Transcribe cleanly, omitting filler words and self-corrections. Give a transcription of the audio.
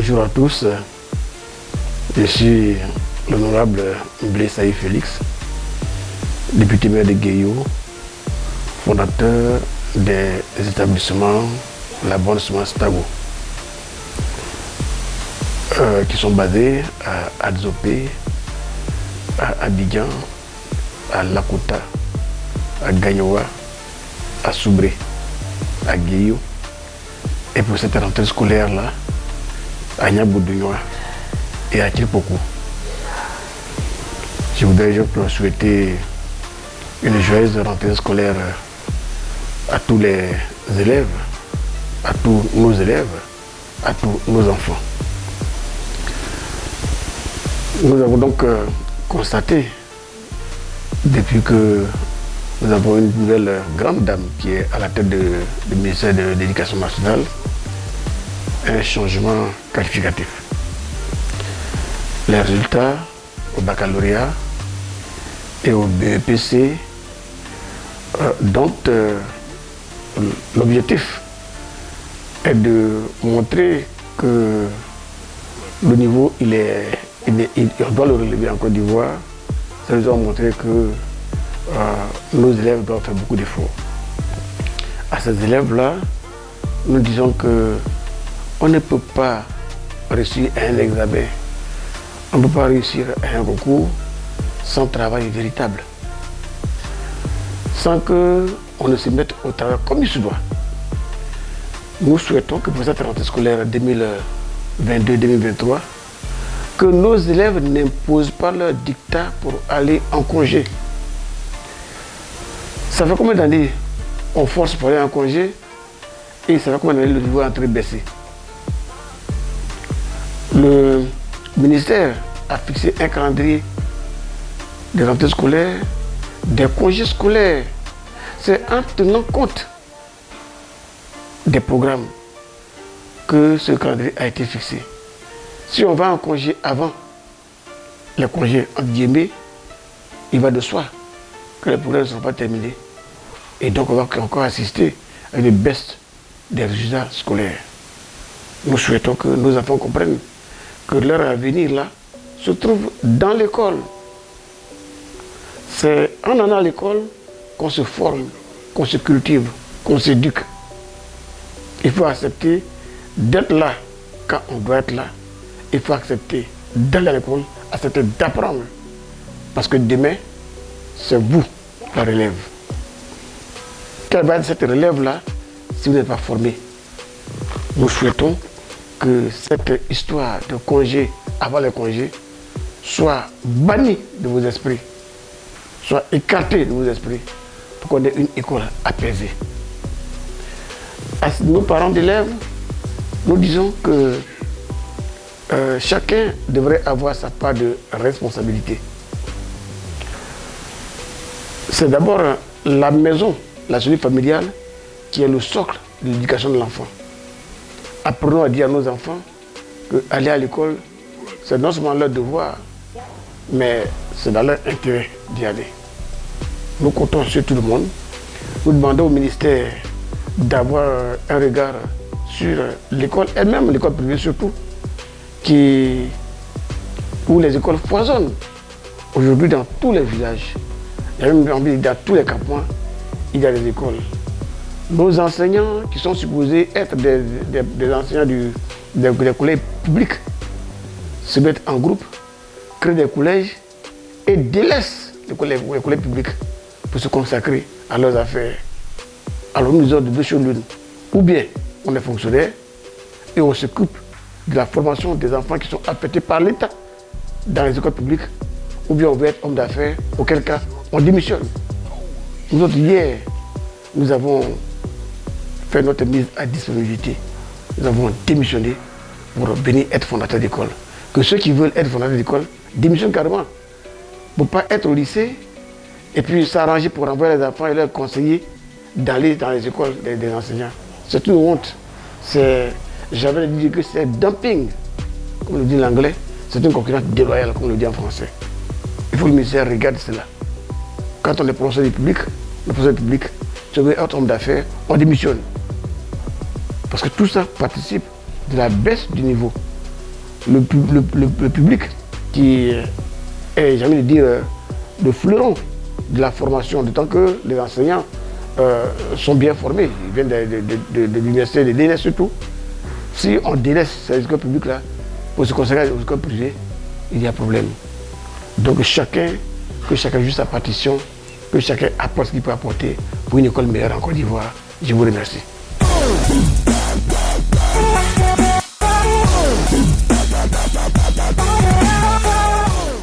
Bonjour à tous, je suis l'honorable Blessaï Félix, député maire de Guéyo, fondateur des établissements La Bonne Semence Tago, qui sont basés à Adzopé, à Abidjan, à Lakota, à Gagnoa, à Soubré, à Guéyo. Et pour cette rentrée scolaire-là, à Niaboudounoa et à Tilpokou. Je voudrais souhaiter une joyeuse rentrée scolaire à tous les élèves, à tous nos élèves, à tous nos enfants. Nous avons donc constaté, depuis que nous avons une nouvelle grande dame qui est à la tête du ministère de l'Éducation nationale, un changement qualificatif. Les résultats au baccalauréat et au BEPC, dont l'objectif est de montrer que le niveau, on doit le relever en Côte d'Ivoire. Ça nous a montré que nos élèves doivent faire beaucoup d'efforts. À ces élèves-là, nous disons que on ne peut pas réussir à un examen, on ne peut pas réussir à un concours sans travail véritable, sans qu'on ne se mette au travail comme il se doit. Nous souhaitons que pour cette rentrée scolaire 2022-2023, que nos élèves n'imposent pas leur dictat pour aller en congé. Ça fait combien d'années on force pour aller en congé et ça fait combien d'années le niveau est en train de baisser? Le ministère a fixé un calendrier des rentrées scolaires, des congés scolaires. C'est en tenant compte des programmes que ce calendrier a été fixé. Si on va en congé avant les congés entre guillemets, il va de soi que les programmes ne sont pas terminés. Et donc on va encore assister à une baisse des résultats scolaires. Nous souhaitons que nos enfants comprennent que leur avenir là se trouve dans l'école. C'est en allant à l'école qu'on se forme, qu'on se cultive, qu'on s'éduque. Il faut accepter d'être là quand on doit être là. Il faut accepter d'aller à l'école, accepter d'apprendre. Parce que demain, c'est vous la relève. Quelle va être cette relève-là si vous n'êtes pas formé? Nous souhaitons que cette histoire de congé avant les congés soit bannie de vos esprits, soit écartée de vos esprits pour qu'on ait une école apaisée. À nos parents d'élèves, nous disons que chacun devrait avoir sa part de responsabilité. C'est d'abord la maison, la cellule familiale, qui est le socle de l'éducation de l'enfant. Apprenons à dire à nos enfants qu'aller à l'école, c'est non seulement leur devoir, mais c'est dans leur intérêt d'y aller. Nous comptons sur tout le monde. Nous demandons au ministère d'avoir un regard sur l'école elle-même, l'école privée surtout, où les écoles foisonnent. Aujourd'hui, dans tous les villages, il y a même envie dans tous les campements, il y a des écoles. Nos enseignants, qui sont supposés être des enseignants des collèges publics, se mettent en groupe, créent des collèges et délaissent les collèges publics pour se consacrer à leurs affaires. Alors nous disons de deux choses l'une. Ou bien on est fonctionnaire et on s'occupe de la formation des enfants qui sont affectés par l'État dans les écoles publiques, ou bien on veut être homme d'affaires, auquel cas on démissionne. Nous autres, hier, nous avons fait notre mise à disponibilité. Nous avons démissionné pour venir être fondateur d'école. Que ceux qui veulent être fondateurs d'école démissionnent carrément. Pour ne pas être au lycée et puis s'arranger pour envoyer les enfants et leur conseiller d'aller dans les écoles des enseignants. C'est une honte. J'avais dit que c'est dumping, comme le dit l'anglais. C'est une concurrence déloyale, comme on le dit en français. Il faut que le ministère regarde cela. Quand on est professeur public, si on veut être homme d'affaires, on démissionne. Parce que tout ça participe de la baisse du niveau le public qui est, j'ai envie de dire, le fleuron de la formation, d'autant que les enseignants sont bien formés, ils viennent de l'université, de l'ENS surtout. Si on délaisse ces écoles publiques-là pour se consacrer aux écoles privées, il y a problème. Donc que chacun joue sa partition, que chacun apporte ce qu'il peut apporter pour une école meilleure en Côte d'Ivoire. Je vous remercie.